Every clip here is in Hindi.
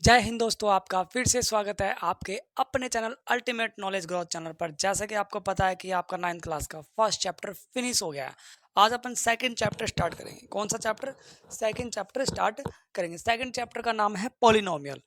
जय हिंद दोस्तों, आपका फिर से स्वागत है आपके अपने channel ultimate knowledge growth channel पर। जैसा कि आपको पता है कि आपका 9th क्लास का फर्स्ट चैप्टर फिनिश हो गया है। आज अपन सेकंड चैप्टर स्टार्ट करेंगे। कौन सा चैप्टर? सेकंड चैप्टर स्टार्ट करेंगे। सेकंड चैप्टर का नाम है पॉलिनोमियल।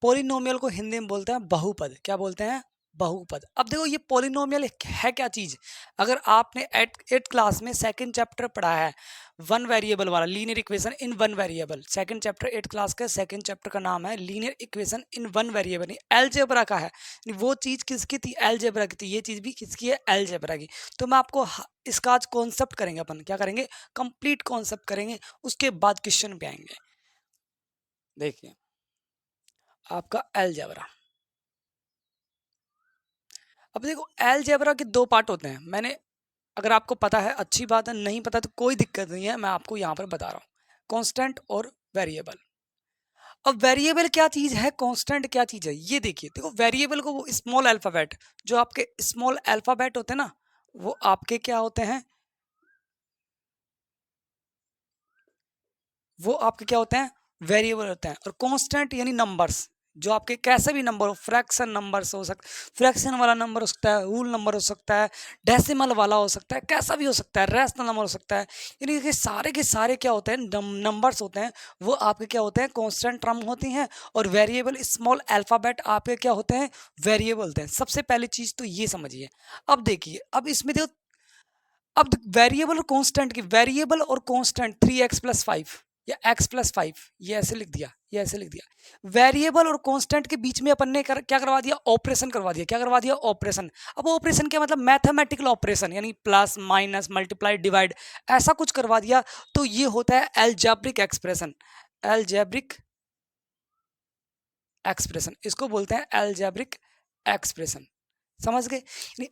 पॉलिनोमियल को हिंदी में बोलते हैं बहुपद। क्या बोलते हैं? बहुपद। अब देखो ये पॉलिनोमियल है क्या चीज। अगर आपने एट क्लास में सेकंड चैप्टर पढ़ा है, वन वेरिएबल वाला, linear equation in one variable. Second chapter eight class का सेकंड चैप्टर का नाम है linear equation in one variable. Algebra का है। वो चीज किसकी थी? अलजेब्रा की थी। ये चीज भी किसकी है? अलजेब्रा की। तो मैं आपको इसका आज कॉन्सेप्ट करेंगे। अपन क्या करेंगे? कंप्लीट कॉन्सेप्ट करेंगे, उसके बाद क्वेश्चन पे आएंगे। देखिए आपका अलजेब्रा। अब देखो अलजेब्रा के दो पार्ट होते हैं। मैंने, अगर आपको पता है अच्छी बात है, नहीं पता तो कोई दिक्कत नहीं है, मैं आपको यहाँ पर बता रहा हूँ। कांस्टेंट और वेरिएबल। अब वेरिएबल क्या चीज है, कांस्टेंट क्या चीज है, ये देखिए। देखो वेरिएबल को वो स्मॉल अल्फाबेट, जो आपके स्मॉल अल्फाबेट होते हैं ना, वो आपके क्या होते हैं? वो आपके क्या होते हैं? वेरिएबल होते हैं। और कांस्टेंट यानी नंबर्स, जो आपके कैसे भी नंबर हो, फ्रैक्शन नंबर्स हो सकते, फ्रैक्शन वाला नंबर हो सकता है, होल नंबर हो सकता है, डेसिमल वाला हो सकता है, कैसा भी हो सकता है, रैशनल नंबर हो सकता है। यानी कि सारे के सारे क्या होते हैं? नंबर्स होते हैं। वो आपके क्या होते हैं? कांस्टेंट टर्म होती हैं। और वेरिएबल स्मॉल अल्फाबेट आपके क्या होते हैं? वेरिएबल होते हैं। सबसे पहली चीज तो ये समझिए। अब देखिए, अब इसमें देखो, अब वेरिएबल और कांस्टेंट की, वेरिएबल और कांस्टेंट 3x+5 या x+5, ये ऐसे लिख दिया, ये ऐसे लिख दिया। वेरिएबल और कांस्टेंट के बीच में अपन ने क्या करवा दिया? ऑपरेशन करवा दिया। क्या करवा दिया? ऑपरेशन। अब ऑपरेशन क्या मतलब? मैथमेटिकल ऑपरेशन, यानी प्लस माइनस मल्टीप्लाई डिवाइड, ऐसा कुछ करवा दिया। तो ये होता है अलजेब्रिक एक्सप्रेशन। अलजेब्रिक एक्सप्रेशन, इसको बोलते हैं अलजेब्रिक एक्सप्रेशन। समझ गए?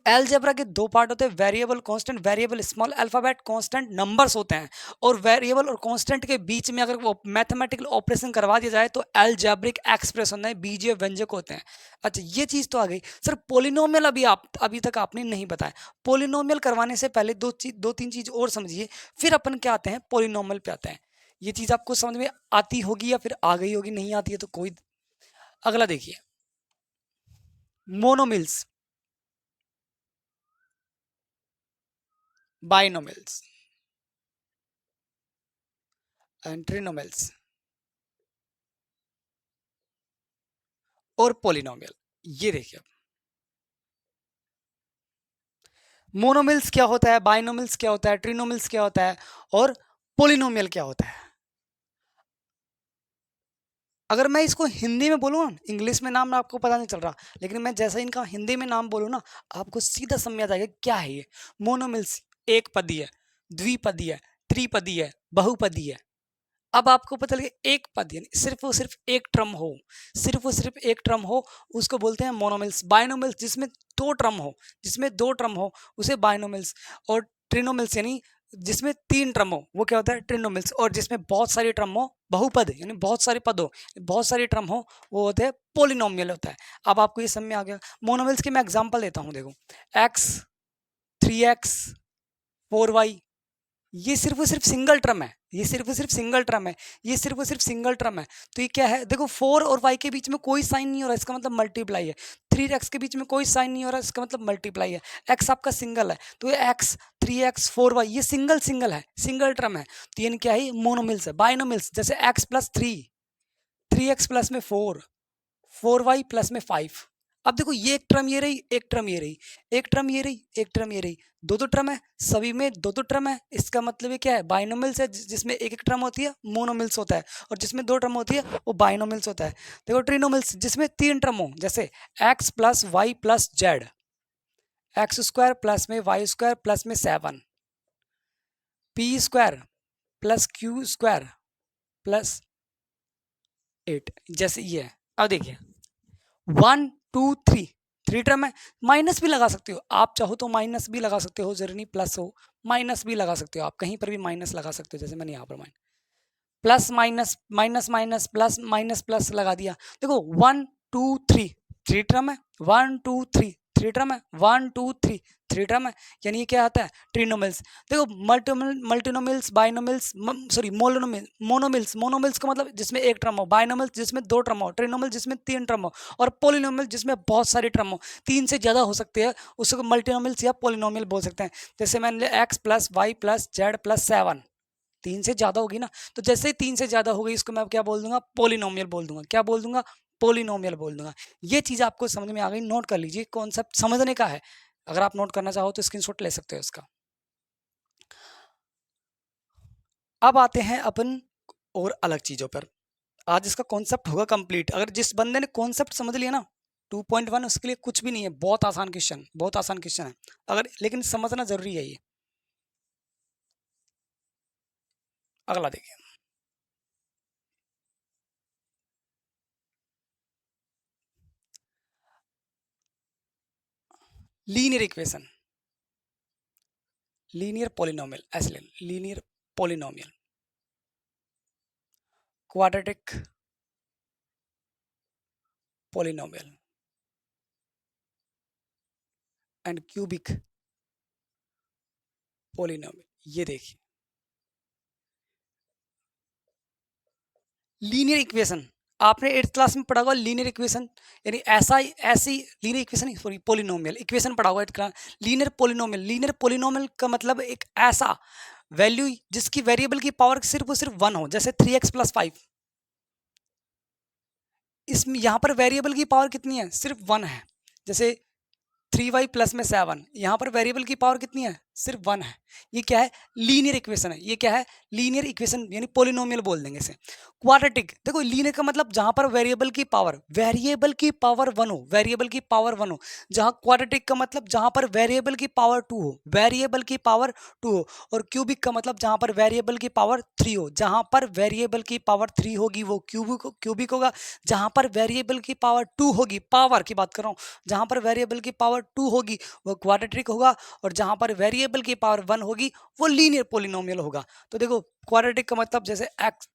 अलजेब्रा के दो पार्ट होते हैं, variable constant. Variable small alphabet, constant numbers होते हैं। और वेरिएबल और कांस्टेंट के बीच में अगर वो मैथमेटिकल ऑपरेशन करवा दिया जाए तो अलजेब्रिक एक्सप्रेशन है, बीजीय व्यंजक होते हैं। अच्छा, ये चीज तो आ गई। सर पोलिनोमियल अभी तक आपने नहीं बताया। पोलिनोमियल करवाने से पहले दो तीन चीज और समझिए, फिर अपन क्या आते हैं? पोलिनोमियल पे आते हैं। ये चीज आपको समझ में आती होगी या फिर आ गई होगी, नहीं आती है तो कोई। अगला देखिए, मोनोमिल्स, बाइनोमिल्स एंड ट्रिनोमिल्स और पोलिनोमियल। ये देखिए, मोनोमिल्स क्या होता है, बाइनोमिल्स क्या होता है, ट्रिनोमिल्स क्या होता है, और पोलिनोमियल क्या होता है। अगर मैं इसको हिंदी में बोलूँ ना, इंग्लिश में नाम आपको पता नहीं चल रहा, लेकिन मैं जैसा इनका हिंदी में नाम बोलूँ ना, आपको सीधा समझ में आ जाएगा क्या है ये। मोनोमिल्स एक पदी है, द्विपदी है, त्रिपदी है, बहुपदी है। अब आपको पता लगे एक पद, यानी सिर्फ और सिर्फ एक ट्रम हो, सिर्फ और सिर्फ एक ट्रम हो, उसको बोलते हैं मोनोमिल्स। बाइनोमिल्स जिसमें दो ट्रम हो, जिसमें दो ट्रम हो, उसे बाइनोमिल्स। और ट्रिनोमिल्स यानी जिसमें तीन ट्रम हो, वो क्या होता है? ट्रिनोमिल्स। और जिसमें बहुत सारी ट्रम हो, बहुपद यानी बहुत सारे पद हो, बहुत सारी ट्रम हो, वो होते हैं पोलिनोमियल होता है। अब आपको ये समझ में आ गया। मोनोमिल्स की मैं एग्जाम्पल देता हूँ। देखो एक्स, 3x, 4y, ये सिर्फ और सिर्फ सिंगल ट्रम है, ये सिर्फ और सिर्फ सिंगल ट्रम है, ये सिर्फ और सिर्फ सिंगल ट्रम है। तो ये क्या है? देखो 4 और y के बीच में कोई साइन नहीं हो रहा, इसका मतलब मल्टीप्लाई है। 3x के बीच में कोई साइन नहीं हो रहा, इसका मतलब मल्टीप्लाई है। x आपका सिंगल है, तो ये x, 3x, 4y, ये सिंगल सिंगल है, सिंगल ट्रम है। तो ये क्या है? मोनोमिल्स है। बाइनोमिल्स जैसे x+3, 3x प्लस में 4, 4y प्लस में 5। अब देखो ये एक ट्रम ये रही, एक ट्रम ये रही, एक ट्रम ये रही, एक ट्रम ये रही, दो दो ट्रम है, सभी में दो दो ट्रम है। इसका मतलब ये क्या है? बाइनोमिल्स है। जिसमें एक एक ट्रम होती है मोनोमिल्स होता है, और जिसमें दो ट्रम होती है वो बाइनोमिल्स होता है। देखो ट्रिनोमिल्स जिसमें तीन ट्रम हो, जैसे x plus y plus z, x² plus में y² प्लस में 7, p² प्लस q² प्लस 8, जैसे ये है। अब देखिए 1 2 3, थ्री टर्म है। माइनस भी लगा सकते हो आप, चाहो तो माइनस भी लगा सकते हो, जरूरी नहीं प्लस हो। माइनस भी लगा सकते हो आप, कहीं पर भी माइनस लगा सकते हो, जैसे मैंने यहाँ पर plus minus minus minus plus minus plus लगा दिया। देखो 1 2 3, थ्री टर्म है, 1 2 3, 3 टर्म है, 1 2 3 3 टर्म है, यानी ये क्या आता है ट्रिनोमियल्स। देखो मल्टीनोमियल्स, बाइनोमियल्स, सॉरी मोनोमियल्स, मोनोमियल्स का मतलब जिसमें एक टर्म हो, बाइनोमियल्स जिसमें 2 टर्म हो, ट्रिनोमियल जिसमें 3 टर्म हो, और पोलिनोमियल जिसमें बहुत सारे टर्म हो, 3 से ज़्यादा हो सकते हैं, उसको मल्टीनोमियल्स या पोलिनोमियल बोल सकते हैं। जैसे मैंने लिया x plus y plus z plus 7, 3 से ज़्यादा होगी ना, तो जैसे ही 3 से ज़्यादा हो गई इसको मैं क्या बोल दूंगा, पोलिनोमियल बोल दूंगा। क्या बोल दूंगा, पोलिनोमियल बोल दूंगा। ये चीज़ आपको समझ में आ गई, नोट कर लीजिए, कॉन्सेप्ट समझने का है। अगर आप नोट करना चाहो तो स्क्रीनशॉट ले सकते हो इसका। अब आते हैं अपन और अलग चीज़ों पर। आज इसका कॉन्सेप्ट होगा कंप्लीट। अगर जिस बंदे ने कॉन्सेप्ट समझ लिया ना 2.1, उसके लिए कुछ भी नहीं है, बहुत आसान क्वेश्चन, बहुत आसान क्वेश्चन है, अगर लेकिन समझना जरूरी है ये। अगला देखिए, लीनियर इक्वेशन, लीनियर पोलिनोमियल, ऐसे ले, linear polynomial, quadratic polynomial and cubic polynomial. ये देखिए, लीनियर इक्वेशन आपने 8th क्लास में पढ़ा होगा, लीनियर इक्वेशन यानी ऐसी linear equation, sorry polynomial equation पढ़ा होगा 8th class. Linear polynomial, linear polynomial का मतलब एक ऐसा वैल्यू जिसकी वेरिएबल की पावर सिर्फ और सिर्फ 1 हो, जैसे 3x प्लस 5, इसमें यहाँ पर वेरिएबल की पावर कितनी है, सिर्फ 1 है। जैसे 3y प्लस में 7, यहाँ पर वेरिएबल की पावर कितनी है, सिर्फ 1 है। ये क्या है, लीनियर इक्वेशन है। ये क्या है, लीनियर इक्वेशन यानी पोलिनोमियल बोल देंगे इसे। क्वाड्रेटिक, देखो लीनियर का मतलब जहां पर वेरिएबल की पावर 1 हो, वेरिएबल की पावर 1 हो। जहां क्वाड्रेटिक का मतलब जहां पर वेरिएबल की पावर 2 हो, वेरिएबल की पावर 2 हो। और क्यूबिक का मतलब जहां पर वेरिएबल की पावर 3 हो। जहां पर वेरिएबल की पावर 3 होगी वो क्यूबिक होगा, जहां पर वेरिएबल की पावर 2 होगी, पावर की बात कर रहा हूं, जहां पर वेरिएबल की पावर 2 होगी वो क्वाड्रेटिक होगा, और जहां पर वेरिएबल की पावर 1 होगी वो लीनियर पोलिनोमियल होगा। तो देखो क्वाड्रेटिक का मतलब जैसे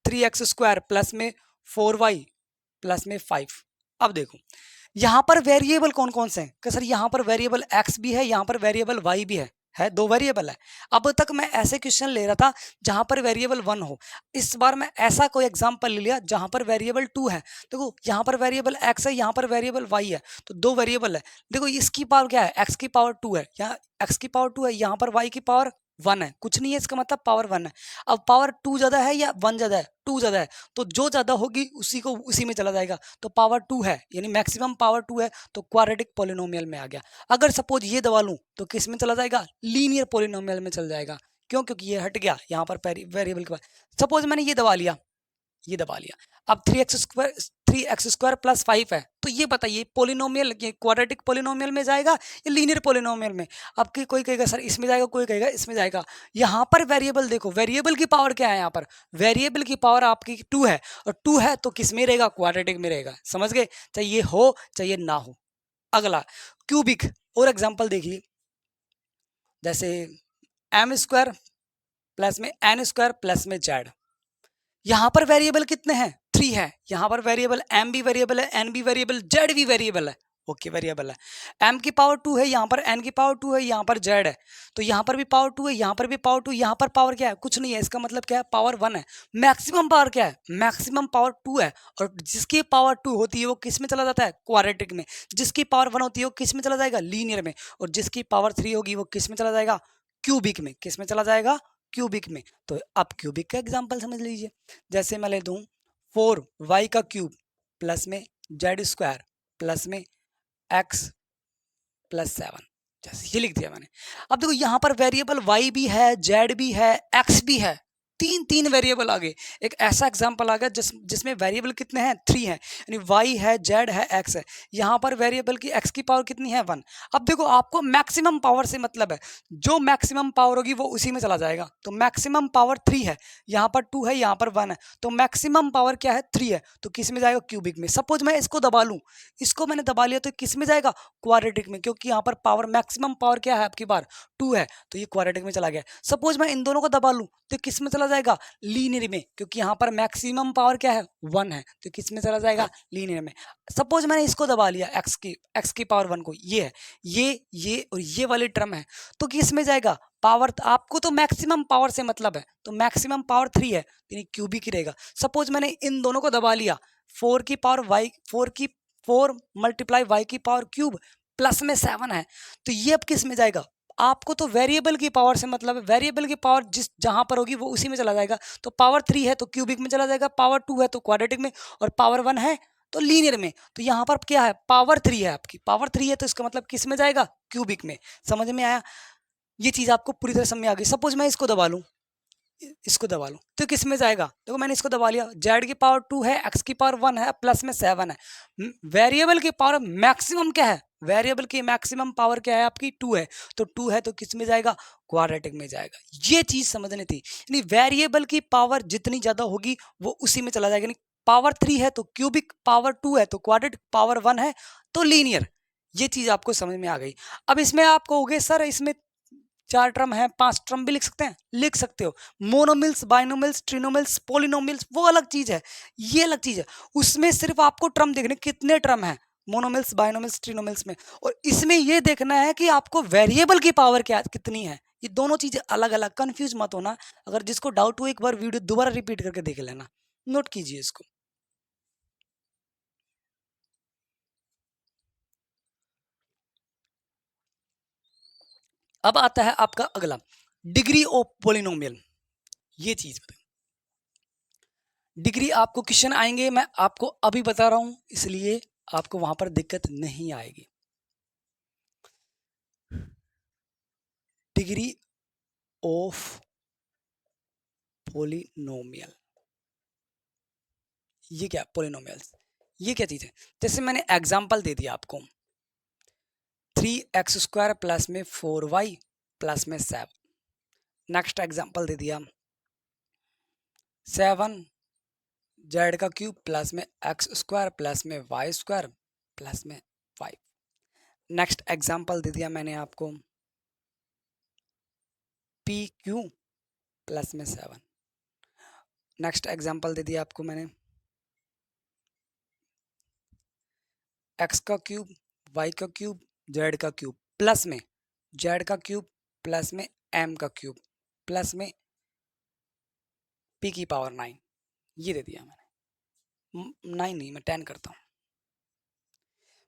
3x स्क्वायर प्लस में 4y प्लस में 5। अब देखो यहां पर वेरिएबल कौन कौन से हैं, कि सर यहां पर वेरिएबल x भी है, यहां पर वेरिएबल y भी है, 2 वेरिएबल है। अब तक मैं ऐसे क्वेश्चन ले रहा था जहां पर वेरिएबल 1 हो, इस बार मैं ऐसा कोई एग्जांपल ले लिया जहां पर वेरिएबल 2 है। देखो यहां पर वेरिएबल x है, यहां पर वेरिएबल y है, तो 2 वेरिएबल है। देखो इसकी पावर क्या है, x की पावर 2 है, यहाँ x की पावर 2 है, यहाँ पर y की पावर 1 है, कुछ नहीं है, इसका मतलब पावर 1 है। अब पावर 2 ज्यादा है या 1 ज्यादा है, 2 ज्यादा है, तो जो ज्यादा होगी उसी में चला जाएगा। तो पावर 2 है यानी मैक्सिमम पावर 2 है, तो क्वाड्रेटिक पोलिनोमियल में आ गया। अगर सपोज ये दबा लूं तो किस में चला जाएगा, लीनियर पोलिनोमियल में चल जाएगा। क्यों, क्योंकि ये हट गया यहाँ पर वेरिएबल के बाद। सपोज मैंने ये दबा लिया, ये दबा लिया, अब 3x स्क्वायर प्लस 5 है, तो ये बताइए पोलिनोमियल क्वाड्रेटिक पोलिनोमियल में जाएगा या लीनियर पोलिनोमियल में। अब कोई कहेगा सर इसमें जाएगा, कोई कहेगा इसमें जाएगा। यहाँ पर वेरिएबल देखो, वेरिएबल की पावर क्या है, यहाँ पर वेरिएबल की पावर आपकी 2 है, और 2 है तो किस में रहेगा, क्वाड्रेटिक में रहेगा। समझ गए, चाहे ये हो चाहे ना हो। अगला क्यूबिक, और एग्जाम्पल देखिए, जैसे m स्क्वायर प्लस में n स्क्वायर प्लस में z। यहां पर वेरिएबल कितने हैं, 3 है। यहां पर वेरिएबल m भी वेरिएबल है, n भी वेरिएबल, z भी वेरिएबल है। ओके वेरिएबल है, m की पावर 2 है, यहाँ पर n की पावर 2 है, यहाँ पर z है, तो यहाँ पर भी पावर 2 है, यहाँ पर भी पावर 2, यहाँ पर पावर क्या है, कुछ नहीं है। इसका मतलब क्या है, पावर 1 है। मैक्सिमम पावर क्या है, मैक्सिमम पावर 2 है, और जिसकी पावर 2 होती है वो किस में चला जाता है, क्वाड्रेटिक में। जिसकी पावर 1 होती है वो किस में चला जाएगा, लीनियर में, और जिसकी पावर 3 होगी वो किस में चला जाएगा, क्यूबिक में। किस में चला जाएगा, क्यूबिक में। तो अब क्यूबिक का एग्जांपल समझ लीजिए, जैसे मैं ले दूं 4y का क्यूब प्लस में z स्क्वायर प्लस में x प्लस 7, जैसे ये लिख दिया मैंने। अब देखो यहाँ पर वेरिएबल y भी है, z भी है, x भी है, तीन वेरिएबल आ गए। एक ऐसा एग्जांपल आ गया जिसमें वेरिएबल कितने हैं, 3 है, यानी y है, z है, x है। यहाँ पर वेरिएबल की x की पावर कितनी है, 1। अब देखो आपको मैक्सिमम पावर से मतलब है, जो मैक्सिमम पावर होगी वो उसी में चला जाएगा। तो मैक्सिमम पावर 3 है, यहाँ पर 2 है, यहाँ पर 1 है, तो मैक्सिमम पावर क्या है, 3 है, तो किस में जाएगा, क्यूबिक में। सपोज मैं इसको दबा लूँ, इसको मैंने दबा लिया तो किस में जाएगा, क्वाड्रेटिक में, क्योंकि यहाँ पर पावर मैक्सिमम पावर क्या है आपकी बार 2 है, तो ये क्वाड्रेटिक में चला गया। सपोज मैं इन दोनों को दबा लूँ तो किस में चला चला जाएगा? लीनियर में, क्योंकि यहाँ पर मैक्सिमम पावर क्या है? 1 है, तो किस में चला जाएगा? लीनियर में। सपोज मैंने इसको दबा लिया x की पावर 1 को, ये है, ये और ये वाली टर्म है, तो किस में जाएगा? पावर, आपको तो मैक्सिमम पावर से मतलब है, तो मैक्सिमम पावर 3 है, यानी क्यूबिक ही रहेगा। सपोज मैंने इन दोनों को दबा लिया, 4 की पावर y, 4 मल्टीप्लाई y की पावर क्यूब प्लस में 7 है, तो ये अब किस में जाएगा? आपको तो वेरिएबल की पावर से मतलब है, वेरिएबल की पावर जिस जहां पर होगी वो उसी में चला जाएगा। तो पावर 3 है तो क्यूबिक में चला जाएगा, पावर 2 है तो क्वाड्रेटिक में, और पावर 1 है तो लीनियर में। तो यहाँ पर क्या है? पावर 3 है, आपकी पावर 3 है, तो इसका मतलब किस में जाएगा? क्यूबिक में। समझ में आया? ये चीज आपको पूरी तरह समझ में आ गई। सपोज मैं इसको दबा लूं, इसको दबा लूं, तो किस में जाएगा? देखो मैंने इसको दबा लिया, z की पावर 2 है, x की पावर 1 है, प्लस में 7 है। वेरिएबल की पावर मैक्सिमम क्या है? वेरिएबल की मैक्सिमम पावर क्या है? आपकी 2 है, तो 2 है तो किस में जाएगा? क्वाड्रेटिक में जाएगा। ये चीज समझनी थी, यानी वेरिएबल की पावर जितनी ज्यादा होगी वो उसी में चला जाएगा। यानी पावर 3 है तो क्यूबिक, पावर 2 है तो क्वाड्रेटिक, पावर 1 है तो लीनियर। ये चीज आपको समझ में आ गई। अब इसमें आप कहोगे सर इसमें 4 टर्म है, 5 टर्म भी लिख सकते हैं, लिख सकते हो। मोनोमिल्स, बाइनोमिल्स, ट्रिनोमिल्स, पॉलिनोमिल्स वो अलग चीज है, ये अलग चीज है। उसमें सिर्फ आपको टर्म देखने कितने टर्म है मोनोमिल्स, बाइनोमिल्स, ट्रिनोमिल्स में, और इसमें ये देखना है कि आपको वेरिएबल की पावर क्या कितनी है। ये दोनों चीजें अलग अलग, कंफ्यूज मत होना। अगर जिसको डाउट हो एक बार वीडियो दोबारा रिपीट करके देख लेना, नोट कीजिए इसको। अब आता है आपका अगला, डिग्री ऑफ पॉलिनोमियल। ये चीज डिग्री आपको क्वेश्चन आएंगे, मैं आपको अभी बता रहा हूं, इसलिए आपको वहां पर दिक्कत नहीं आएगी। डिग्री ऑफ पॉलिनोमियल, ये क्या? पॉलिनोमियल्स, ये क्या चीज है? जैसे मैंने एग्जांपल दे दिया आपको, 3x² प्लस में 4y प्लस में 7। नेक्स्ट एग्जांपल दे दिया 7z का क्यूब प्लस में x² प्लस में y² प्लस में 5। नेक्स्ट एग्जांपल दे दिया मैंने आपको pq प्लस में 7। नेक्स्ट एग्जांपल दे दिया आपको मैंने x का क्यूब, y का क्यूब, z का क्यूब प्लस में z का क्यूब प्लस में m का क्यूब प्लस में p की पावर 9। ये दे दिया मैंने, 9 नहीं, मैं 10 करता हूँ।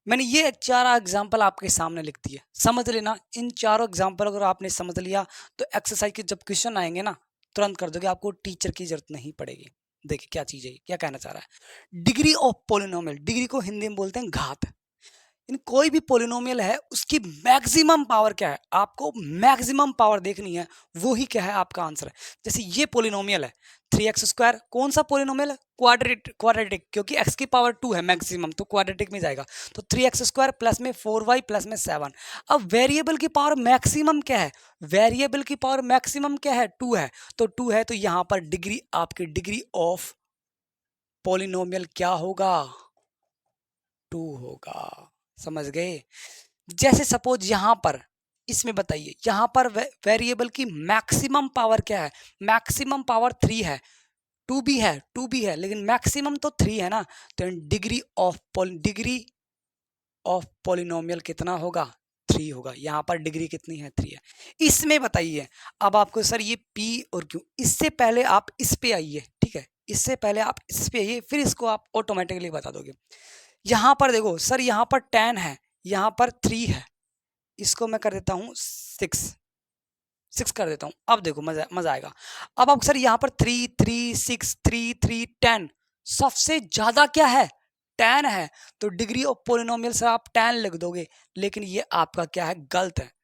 मैंने ये 4 एग्जाम्पल आपके सामने लिख दिए, समझ लेना। इन चारों एग्जाम्पल अगर आपने समझ लिया तो एक्सरसाइज के जब क्वेश्चन आएंगे ना तुरंत कर दोगे, आपको टीचर की जरूरत नहीं पड़ेगी। देखिए क्या चीज है, क्या कहना चाह रहा है। डिग्री ऑफ पॉलिनोमियल, डिग्री को हिंदी में बोलते हैं घात। इन कोई भी पॉलिनोमियल है उसकी मैक्सिमम पावर क्या है, आपको मैक्सिमम पावर देखनी है, वो ही क्या है आपका आंसर है। जैसे ये पॉलिनोमियल है 3x², कौन सा पॉलिनोमियल है? क्वाड्रेटिक, क्योंकि x की पावर 2 है मैक्सिमम, तो क्वाड्रेटिक में जाएगा। तो 3x² प्लस में 4y प्लस में 7। अब वेरिएबल की पावर मैक्सिमम क्या है? वेरिएबल की पावर मैक्सिमम क्या है? 2 है, तो 2 है तो यहां पर डिग्री, आपकी डिग्री ऑफ पॉलिनोमियल क्या होगा? 2 होगा। समझ गए? जैसे सपोज यहां पर, इसमें बताइए यहां पर वेरिएबल की मैक्सिमम पावर क्या है? मैक्सिमम पावर 3 है, 2 भी है लेकिन मैक्सिमम तो 3 है ना, तो डिग्री ऑफ पॉलिनोमियल कितना होगा? 3 होगा। यहाँ पर डिग्री कितनी है? 3 है। इसमें बताइए, अब आपको सर ये P और Q, इससे पहले आप इस पे आइए, ठीक है, इससे पहले आप इस पे आइए, फिर इसको आप ऑटोमेटिकली बता दोगे। यहाँ पर देखो सर, यहाँ पर 10 है, यहाँ पर 3 है, इसको मैं कर देता हूँ 6 कर देता हूँ। अब देखो मजा आएगा। अब आप सर यहाँ पर 3 3 6 3 3 10, सबसे ज्यादा क्या है? 10 है, तो डिग्री ऑफ पॉलिनोमियल सर आप 10 लिख दोगे, लेकिन ये आपका क्या है? गलत है।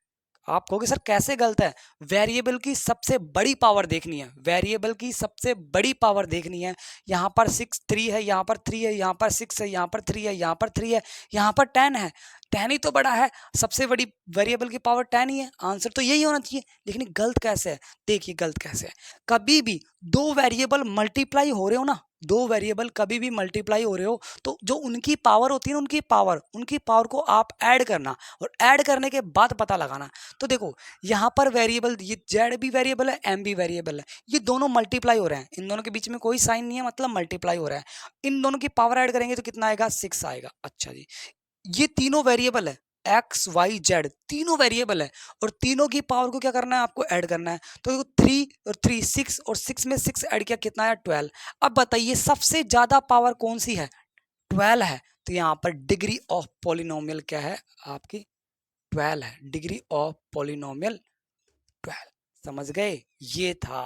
आप कहोगे सर कैसे गलत है? वेरिएबल की सबसे बड़ी पावर देखनी है, वेरिएबल की सबसे बड़ी पावर देखनी है। यहाँ पर 6 3 है, यहाँ पर 3 है, यहाँ पर 6 है, यहाँ पर 3 है, यहाँ पर 3 है, यहाँ पर 10 है। 10 ही तो बड़ा है, सबसे बड़ी वेरिएबल की पावर 10 ही है, आंसर तो यही होना चाहिए। लेकिन गलत कैसे है? देखिए गलत कैसे है। कभी भी दो वेरिएबल मल्टीप्लाई हो रहे हो ना, दो वेरिएबल कभी भी मल्टीप्लाई हो रहे हो तो जो उनकी पावर होती है ना, उनकी पावर को आप ऐड करना और ऐड करने के बाद पता लगाना। तो देखो यहाँ पर वेरिएबल, ये जेड भी वेरिएबल है, एम भी वेरिएबल है, ये दोनों मल्टीप्लाई हो रहे हैं, इन दोनों के बीच में कोई साइन नहीं है, मतलब मल्टीप्लाई हो रहा है। इन दोनों की पावर ऐड करेंगे तो कितना आएगा, 6 आएगा। अच्छा जी, ये तीनों वेरिएबल है, एक्स वाई जेड तीनों वेरिएबल है और तीनों की पावर को क्या करना है, आपको ऐड करना है। तो देखो 3 और 3 6 और 6 में 6 ऐड किया कितना है, 12। अब बताइए सबसे ज्यादा पावर कौन सी है, 12 है। तो यहाँ पर डिग्री ऑफ पॉलिनोमियल क्या है आपकी, 12 है, डिग्री ऑफ पॉलिनोमियल 12। समझ गए, ये था।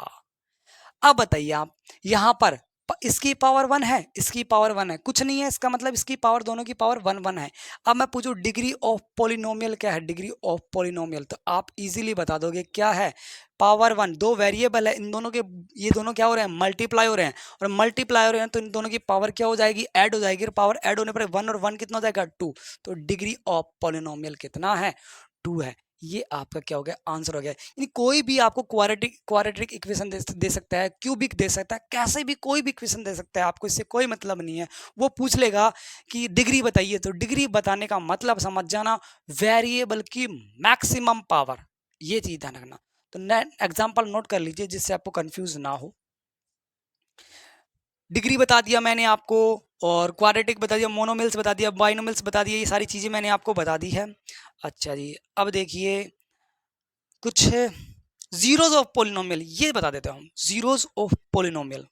अब बताइए आप यहां पर इसकी पावर 1 है, इसकी पावर 1 है, कुछ नहीं है, इसका मतलब इसकी पावर, दोनों की पावर 1 1 है। अब मैं पूछूं डिग्री ऑफ पॉलिनोमियल क्या है, डिग्री ऑफ पॉलिनोमियल, तो आप इजीली बता दोगे क्या है, पावर 1, दो वेरिएबल है, इन दोनों के, ये दोनों क्या हो रहे हैं, मल्टीप्लाई हो रहे हैं, और मल्टीप्लाई हो रहे हैं तो इन दोनों की पावर क्या हो जाएगी, ऐड हो जाएगी, और पावर ऐड होने पर 1 और 1 कितना हो जाएगा, 2। तो डिग्री ऑफ पॉलिनोमियल कितना है, 2 है। ये आपका क्या हो गया, आंसर हो गया। यानी कोई भी आपको क्वाड्रेटिक इक्वेशन दे सकता है, क्यूबिक दे सकता है, कैसे भी कोई भी इक्वेशन दे सकता है, आपको इससे कोई मतलब नहीं है। वो पूछ लेगा कि डिग्री बताइए, तो डिग्री बताने का मतलब समझ जाना वेरिएबल की मैक्सिमम पावर, ये चीज ध्यान रखना। तो एग्जाम्पल नोट कर लीजिए जिससे आपको कंफ्यूज ना हो। डिग्री बता दिया मैंने आपको, और क्वाड्रेटिक बता दिया, मोनोमिल्स बता दिया, बाइनोमिल्स बता दिया, ये सारी चीजें मैंने आपको बता दी है। अच्छा जी, अब देखिए कुछ जीरोज ऑफ पोलिनोमियल, ये बता देते हैं हम, zeros of polynomial,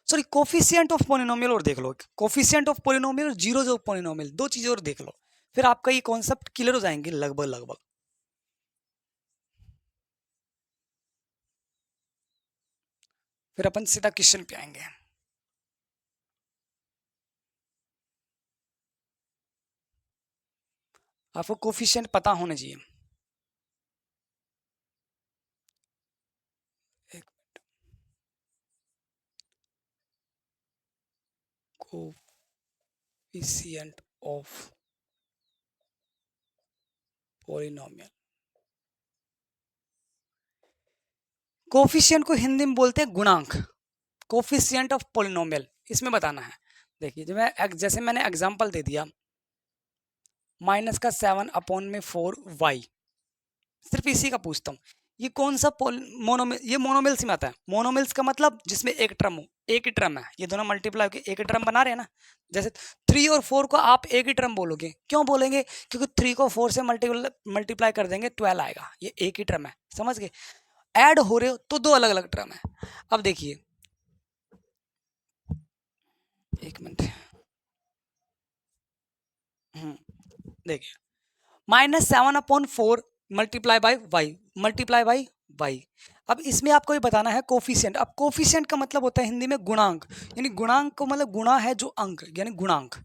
sorry coefficient of polynomial, और देख लो कोफिशिएंट ऑफ पोलिनोमियल और जीरोज ऑफ पोलिनोमियल, दो चीजें और देख लो, फिर आपका ये कॉन्सेप्ट क्लियर हो जाएंगे लगभग लगभग। फिर अपन सीधा क्वेश्चन पे आएंगे। आपको कोफिशिएंट पता होना चाहिए। कोफिशिएंट ऑफ पोलिनोमियल, कोफिशिएंट को हिंदी में बोलते हैं गुणांक, कोफिशिएंट ऑफ पोलिनोमियल इसमें बताना है। देखिए जो मैं जैसे मैंने एग्जांपल दे दिया, माइनस का 7/4y, सिर्फ इसी का पूछता हूँ, ये कौन सा मोनोमिल, ये मोनोमिल्स में आता है। मोनोमिल्स का मतलब जिसमें एक टर्म हो, एक ही टर्म है, ये दोनों मल्टीप्लाई होकर एक ही टर्म बना रहे हैं ना। जैसे 3 और 4 को आप एक ही टर्म बोलोगे, क्यों बोलेंगे, क्योंकि 3 को 4 से मल्टीप्लाई कर देंगे 12 आएगा, ये एक ही टर्म है, समझ गए। ऐड हो रहे हो तो दो अलग अलग टर्म है। अब देखिए एक मिनट, देखिए -7/4 multiply by y, multiply by y. अब इसमें आपको ये बताना है कोफिशिएंट। अब कोफिशिएंट का मतलब होता है हिंदी में गुणांक, यानी गुणांक को मतलब गुणा है जो अंक, यानी गुणांक,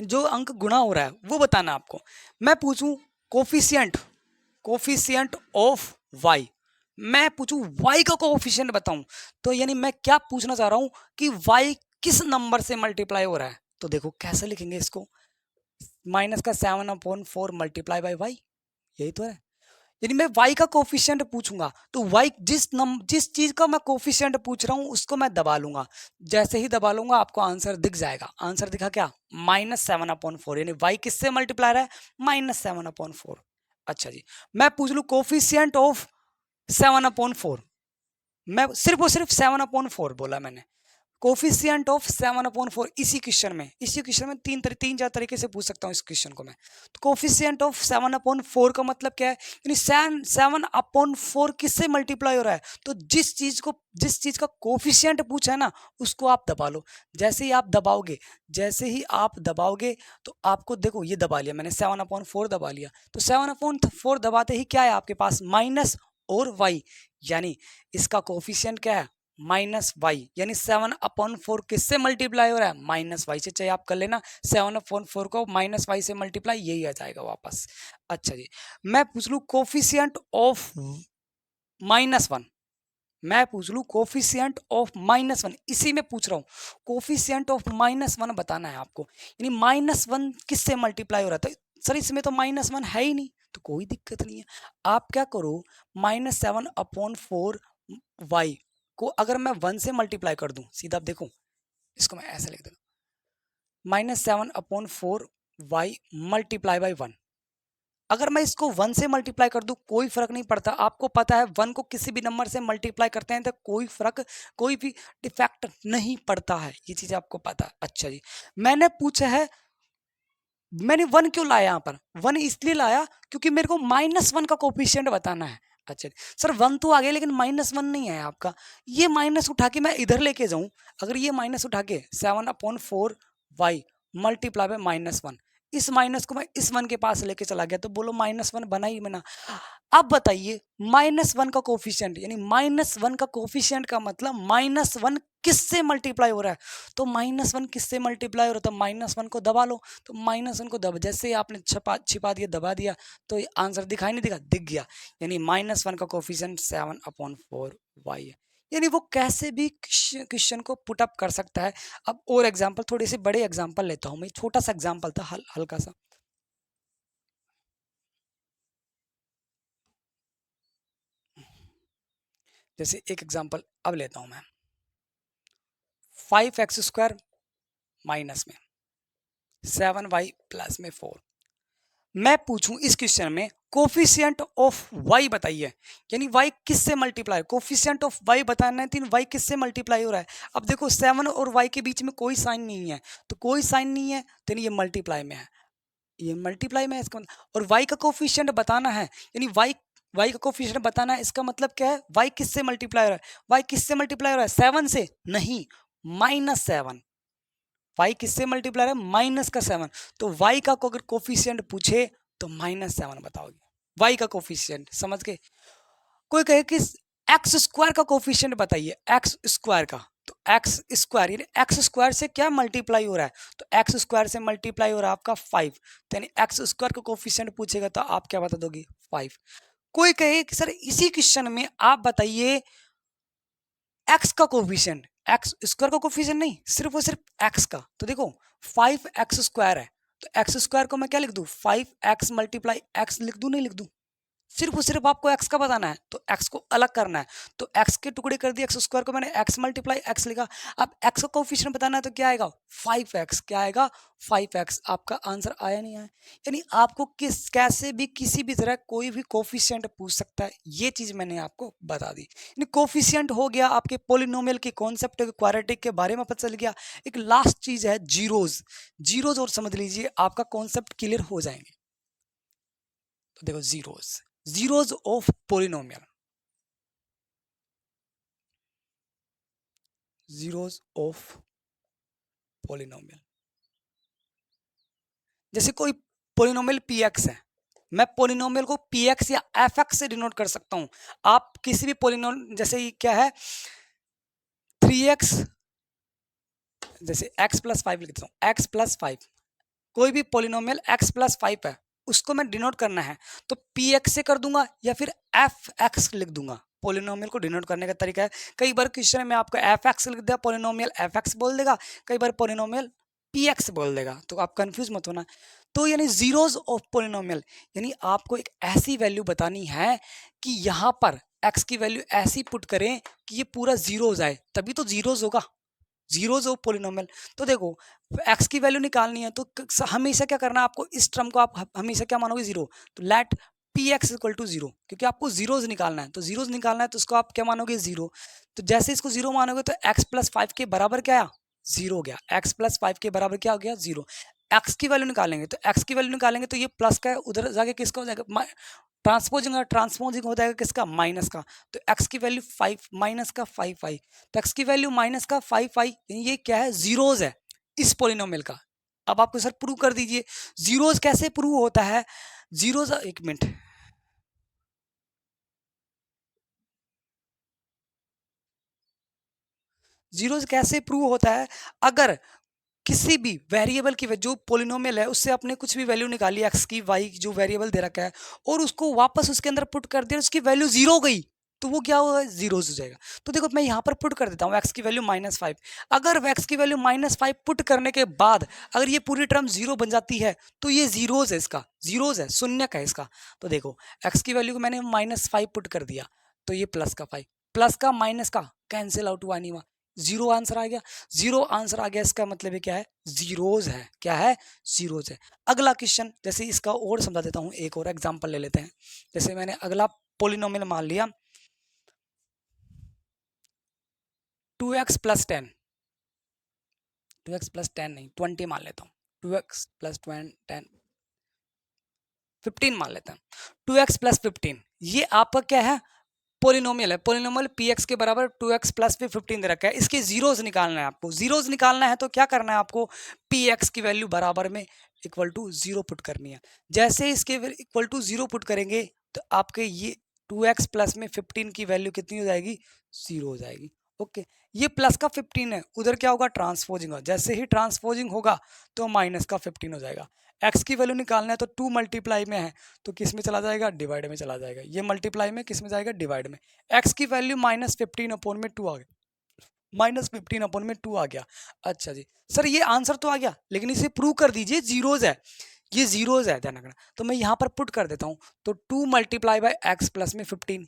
जो अंक गुणा हो रहा है वो बताना है आपको। मैं पूछूं कोफिशिएंट, कोफिशिएंट ऑफ वाई, मैं पूछूं वाई का कोफिशिएंट बताऊं, तो यानी मैं क्या पूछना चाह रहा हूं कि वाई किस नंबर से मल्टीप्लाई हो रहा है। तो देखो कैसे लिखेंगे इसको, माइनस का 7/4 मल्टीप्लाई बाई वाई, यही तो है। यानी मैं y का कोफिशिएंट पूछूंगा तो y जिस चीज का मैं कोफिशिएंट पूछ रहा हूं उसको मैं दबा लूंगा, जैसे ही दबा लूंगा आपको आंसर दिख जाएगा। आंसर दिखा क्या, -7/4, यानी y किससे मल्टीप्लाई रहा है, -7/4। अच्छा जी, मैं पूछ लू कोफिशिएंट ऑफ 7/4, मैं सिर्फ और सिर्फ 7/4 बोला मैंने, कोफिशिएंट ऑफ 7/4 इसी क्वेश्चन में तीन चार तरीके से पूछ सकता हूँ इस क्वेश्चन को मैं। तो कोफिशिएंट ऑफ 7/4 का मतलब क्या है, यानी 7/4 किससे मल्टीप्लाई हो रहा है, तो जिस चीज का कोफिशिएंट पूछा है ना उसको आप दबा लो। जैसे ही आप दबाओगे तो आपको देखो ये दबा लिया मैंने, 7/4 दबा लिया, तो 7/4 दबाते ही क्या है आपके पास, माइनस और वाई, यानी इसका कोफिशिएंट क्या है, -y, यानी 7/4 किससे मल्टीप्लाई हो रहा है, -y से। चाहे आप कर लेना 7/4 को -y से मल्टीप्लाई, यही आ जाएगा वापस। अच्छा जी, मैं पूछ लू कोफिशिएंट ऑफ -1, मैं पूछ लू कोफिशिएंट ऑफ -1, इसी में पूछ रहा हूँ, कोफिशिएंट ऑफ -1 बताना है आपको, यानी -1 किससे मल्टीप्लाई हो रहा था। सर इसमें तो -1 है ही नहीं, तो कोई दिक्कत नहीं है, आप क्या करो, -7/4 y को अगर मैं 1 से मल्टीप्लाई कर दूं, सीधा आप देखो, इसको मैं ऐसे लिख देता, -7/4 y मल्टीप्लाई बाई 1। अगर मैं इसको 1 से मल्टीप्लाई कर दूं कोई फर्क नहीं पड़ता, आपको पता है 1 को किसी भी नंबर से मल्टीप्लाई करते हैं तो कोई फर्क, कोई भी डिफेक्ट नहीं पड़ता है, ये चीज आपको पता है। अच्छा जी, मैंने पूछा है, मैंने 1 क्यों लाया यहाँ पर, 1 इसलिए लाया क्योंकि मेरे को -1 का कोफिशिएंट बताना है। अच्छा सर 1 तो आ गया लेकिन -1 नहीं है आपका, ये माइनस उठा के मैं इधर लेके जाऊं, अगर ये माइनस उठा के 7/4 y मल्टीप्लाई बाय -1, इस माइनस को मैं इस 1 के पास लेके चला गया तो बोलो -1 बना ही बना। अब बताइए -1 का कोफिशिएंट, यानी -1 का कोफिशिएंट का मतलब -1 किससे मल्टीप्लाई हो रहा है, तो -1 किससे मल्टीप्लाई हो रहा था, -1 को दबा लो, तो -1 को दबा, जैसे ही आपने छिपा दिया, दबा दिया, तो ये आंसर दिखाई नहीं दिखा, दिख गया, यानी -1 का कोफिशिएंट 7/4 है। यानी वो कैसे भी क्वेश्चन को पुट अप कर सकता है। अब और एग्जांपल, थोड़े से बड़े एग्जांपल लेता हूं मैं, छोटा सा एग्जांपल था हल्का सा। जैसे एक एग्जांपल अब लेता हूं मैं, 5x² माइनस में 7y प्लस में 4। मैं पूछूं इस क्वेश्चन में कोफिशिएंट ऑफ y बताइए, यानी y किससे मल्टीप्लाई, कोफिशिएंट ऑफ y बताना है, तो y किससे मल्टीप्लाई हो रहा है। अब देखो 7 और y के बीच में कोई साइन नहीं है, तो कोई साइन नहीं है तो ये मल्टीप्लाई में है, ये मल्टीप्लाई में है इसका मतलब, और y का कोफिशिएंट बताना है, यानी y का कोफिशिएंट बताना है, इसका मतलब क्या है, y किससे मल्टीप्लाई हो रहा है, y किससे मल्टीप्लाई हो रहा है, 7 से नहीं, -7, y किससे मल्टीप्लाई है, माइनस का 7, तो y का अगर कोफिशिएंट पूछे तो -7 बताओगे, y का कोफिशिएंट, समझ गए। कोई कहे कि x² का कोफिशिएंट बताइए, x² का, तो x² यानी x² से क्या मल्टीप्लाई हो रहा है, तो x² से मल्टीप्लाई हो रहा है आपका 5, तो यानी x² का कोफिशिएंट पूछेगा तो आप क्या बता दोगे, 5। कोई कहे कि सर इसी क्वेश्चन में आप बताइए x का कोफिशिएंट, x² का कोफिशिएंट नहीं, सिर्फ और सिर्फ x का, तो देखो 5x² है, तो x² को मैं क्या लिख दूं, 5x मल्टीप्लाई x लिख दूं, नहीं लिख दूं, सिर्फ और सिर्फ आपको x का बताना है तो x को अलग करना है, तो x के टुकड़े कर दिए, x² को मैंने x मल्टीप्लाई x लिखा, अब x का कोफिशिएंट बताना है तो क्या आएगा, 5x, क्या आएगा, 5x। आपका आंसर आया नहीं आया, यानी आपको कैसे भी किसी भी तरह कोई भी कोफिशिएंट पूछ सकता है, ये चीज मैंने आपको बता दी। यानी कोफिशिएंट हो गया, आपके पोलिनोमियल के कॉन्सेप्ट, क्वाड्रेटिक के बारे में पता चल गया। एक लास्ट चीज है जीरोज, जीरोज और समझ लीजिए आपका कॉन्सेप्ट क्लियर हो जाएंगे। तो देखो zeros, zeros of polynomial, zeros of polynomial, जैसे कोई पोलिनोमियल px है, मैं पोलिनोमियल को px या fx से डिनोट कर सकता हूं। आप किसी भी पोलिनोमियल, जैसे क्या है 3x, जैसे x+5 लिख देता हूं, x+5, कोई भी पोलिनोमियल x+5 है, उसको मैं डिनोट करना है तो px से कर दूंगा या फिर fx लिख दूंगा। पोलिनोमियल को डिनोट करने का तरीका है, कई बार क्वेश्चन में आपको fx लिख दिया, पोलिनोमियल fx बोल देगा, कई बार पोलिनोमियल px बोल देगा, तो आप कंफ्यूज मत होना। तो यानी जीरोज ऑफ पोलिनोमियल, यानी आपको एक ऐसी वैल्यू बतानी है कि यहाँ पर x की वैल्यू ऐसी पुट करें कि ये पूरा जीरो हो जाए, तभी तो जीरोज होगा, जीरोज ऑफ पोलिनोमियल। तो देखो x की वैल्यू निकालनी है तो हमेशा क्या करना है आपको, इस टर्म को आप हमेशा क्या मानोगे, जीरो, तो let px equal to zero, क्योंकि आपको जीरोज निकालना है, तो जीरोज निकालना है तो उसको आप क्या मानोगे, जीरो। तो जैसे इसको जीरो मानोगे तो x+5 के बराबर क्या आया, जीरो हो गया, x+5 के बराबर क्या हो गया, जीरो। x की वैल्यू निकालेंगे तो x की वैल्यू निकालेंगे तो ये प्लस का उधर जाके किसका हो जाएगा, ट्रांसपोजिंग हो जाएगा किसका, माइनस का, तो x की वैल्यू 5 माइनस का 5 आई, तो x की वैल्यू माइनस का 5 आई, ये क्या है, जीरोज है इस पोलिनोमियल का। अब आपको सर प्रूव कर दीजिए, जीरोज कैसे प्रूव होता है, जीरोज, एक मिनट, जीरोज कैसे प्रूव होता है, अगर किसी भी वेरिएबल की जो पोलिनोमियल है उससे आपने कुछ भी वैल्यू निकाली, x की, y की, जो वेरिएबल दे रखा है, और उसको वापस उसके अंदर पुट कर दिया, उसकी वैल्यू जीरो हो गई, तो वो क्या होगा, जीरोज हो जाएगा। तो देखो मैं यहाँ पर पुट कर देता हूँ x की वैल्यू -5, अगर x की वैल्यू -5 पुट करने के बाद अगर ये पूरी टर्म जीरो बन जाती है तो ये जीरोज है, इसका जीरोज है, शून्य का है इसका। तो देखो x की वैल्यू को मैंने -5 पुट कर दिया तो ये प्लस का 5, प्लस का माइनस का कैंसिल आउट हुआ नहीं हुआ, जीरो आंसर आ गया। जीरो आंसर आ गया, इसका मतलब ये क्या है, जीरोज है। क्या है, जीरोज है। अगला क्वेश्चन, जैसे इसका और समझा देता हूं, एक और एग्जांपल ले लेते हैं। जैसे मैंने अगला पोलिनोमियल मान लिया 2x प्लस 10, 2x प्लस 10 नहीं 20 मान लेता हूँ, 2x प्लस 10 15 मान लेता हूँ। 2x प्लस 15 ये आपका क्या है, पोलिनोमियल है। पोलिनोमियल px के बराबर 2x प्लस 15 दे रखा है। इसके जीरोज निकालना है आपको। जीरोज निकालना है तो क्या करना है आपको, px की वैल्यू बराबर में इक्वल टू 0 पुट करनी है। जैसे इसके इक्वल टू 0 पुट करेंगे तो आपके ये 2x प्लस में 15 की वैल्यू कितनी हो जाएगी, 0 हो जाएगी। ओके, ये प्लस का 15 है, उधर क्या होगा, ट्रांसपोजिंग होगा। जैसे ही ट्रांसपोजिंग होगा तो माइनस का 15 हो जाएगा। x की वैल्यू निकालना है तो 2 मल्टीप्लाई में है तो किस में चला जाएगा, डिवाइड में चला जाएगा। ये मल्टीप्लाई में किस में जाएगा, डिवाइड में। x की वैल्यू -15 अपॉन में 2 आ गया, -15 अपॉन में 2 आ गया। अच्छा जी सर, ये आंसर तो आ गया, लेकिन इसे प्रूव कर दीजिए, जीरोज है, ये जीरोज है, ध्यान रखना। तो मैं यहाँ पर पुट कर देता हूँ, तो 2 मल्टीप्लाई बाय एक्स प्लस में 15,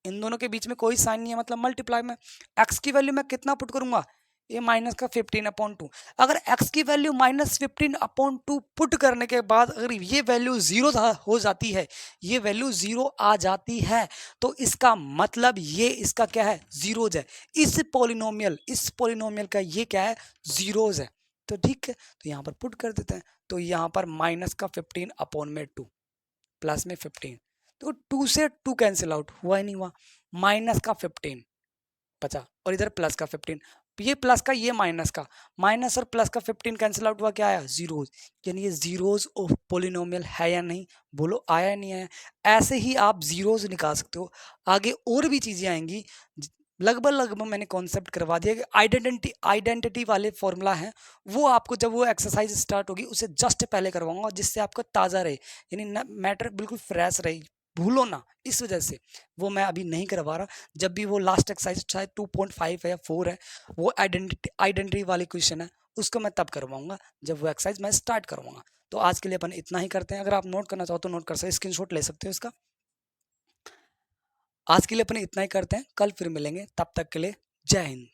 इन दोनों के बीच में कोई साइन नहीं है, मतलब मल्टीप्लाई में। एक्स की वैल्यू मैं कितना पुट करूंगा, ये माइनस का 15 अपॉन 2। अगर x की वैल्यू -15 अपॉन 2 पुट करने के बाद अगर ये वैल्यू जीरो हो जाती है, ये वैल्यू जीरो आ जाती है, तो इसका मतलब ये इसका क्या है, जीरोज है। इस पोलिनोमियल का ये क्या है, जीरोज है। तो ठीक है, तो यहाँ पर पुट कर देते हैं। तो यहाँ पर माइनस का 15 अपॉन में 2 प्लस में 15, तो 2 से 2 कैंसिल आउट हुआ ही नहीं हुआ, माइनस का 15 बचा और इधर प्लस का 15, ये प्लस का ये माइनस का, माइनस और प्लस का 15 कैंसिल आउट हुआ, क्या आया, जीरोज। यानी ये जीरोज ऑफ पोलिनोमियल है या नहीं, बोलो आया या नहीं आया। ऐसे ही आप जीरोज निकाल सकते हो। आगे और भी चीजें आएंगी, लगभग मैंने कॉन्सेप्ट करवा दिया कि आइडेंटिटी वाले फॉर्मूला हैं, वो आपको जब वो एक्सरसाइज स्टार्ट होगी उससे जस्ट पहले करवाऊंगा, जिससे आपका ताज़ा रहे, यानी मैटर बिल्कुल फ्रेश रहे, भूलो ना। इस वजह से वो मैं अभी नहीं करवा रहा। जब भी वो लास्ट एक्सरसाइज चाहे 2.5 है या 4 है, वो आइडेंटिटी वाली क्वेश्चन है, उसको मैं तब करवाऊंगा जब वो एक्सरसाइज मैं स्टार्ट करवाऊंगा। तो आज के लिए अपन इतना ही करते हैं। अगर आप नोट करना चाहो तो नोट कर सकते, स्क्रीनशॉट ले सकते हो इसका। आज के लिए अपन इतना ही करते हैं, कल फिर मिलेंगे, तब तक के लिए जय हिंद।